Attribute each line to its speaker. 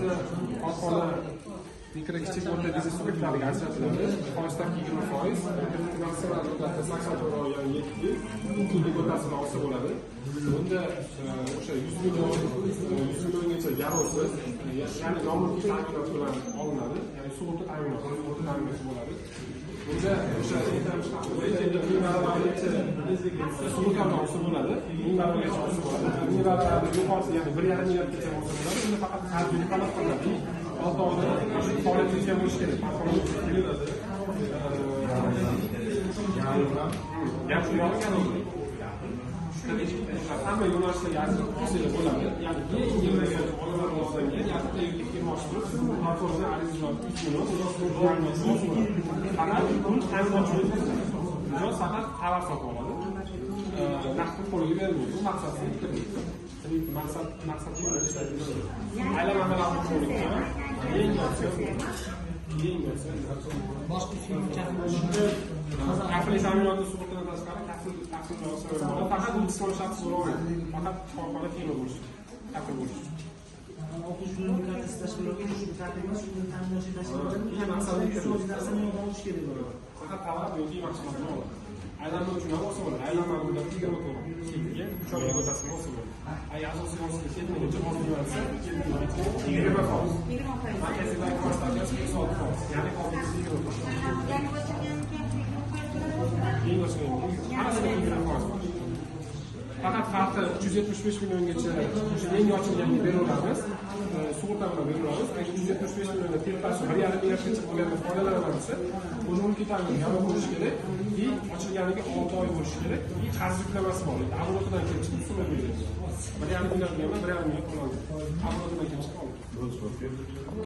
Speaker 1: bittasi korxona mikro kichik o'rta biznes subyektlariga ajratiladi. Foiz stavkasi 20%, finansial muddatda 84 oy 7 yil, pullik o'rtasini olsa bo'ladi. Bunda o'sha 100 milliongacha garovsiz, ya'ni nominal ta'minot bilan olinadi, ya'ni sug'urta ta'minoti bo'ladi. Bunda o'sha sug'urtani olsa bo'ladi, 1000 barobargacha olsa bo'ladi. 1000 barobardan yuqorisi, ya'ni 1,5 milliardgacha olsa bo'ladi. Bunda faqat qarzdorlik talab qilinadi. 6 oyda faoliyatga bo'lish kerak. Hamma yo'nalishlarga arzirli bo'ladi. Ya'ni eng yig'ilgan bolalar orasidan yaqinda kelmoqchimiz. Platformada arizlar 3 million, faqat pul ta'minotchilik ijod faqat xabar sotib oladi. Naqd qo'lga berilmaydi. Bu maqsadda maqsadli aylanmalar bo'lishi
Speaker 2: boshqa
Speaker 1: kafil ta'minoti sug'urtadan tashqari kafil faqat jismoniy shaxs bo'lmaydi. Faqat korxona firma bo'lishi, kafil bo'lishi.
Speaker 2: o'quvchilarni mutaxassis tashkilotga ushbu ta'minot ta'minotchi tashkilotlarni
Speaker 1: maqsadli
Speaker 2: narsani olish kerak bo'ladi.
Speaker 1: Faqat talab yoki mahsulotni oladi. Aylanma uchun ham olsa bo'ladi. Aylanma muddati 24 yilga 3 oylik o'rtasida olsa bo'ladi. Ay asosiy olsa ketmaydicha olsa 20%. Markaziy bank stavkasi 10%. Ya'ni hozirgi 20%. Faqat farqi 375 milliongacha yangi ochilganga beraveramiz. Sug'urta bilan beraveramiz. Agar 375 millionga tepasi 1,5 milliardgacha bo'lganda foydalanilsa, o'zimizga ta'min yo'q bo'lishi kerak. Ochilganiga 6 oy bo'lishi kerak. Qarz yuklamasi bor. Avropadan kelib chiqib summa beradi. 1,5 milliard emas, 1,5 million qoladi. Avropadan kelib chiqib oladi.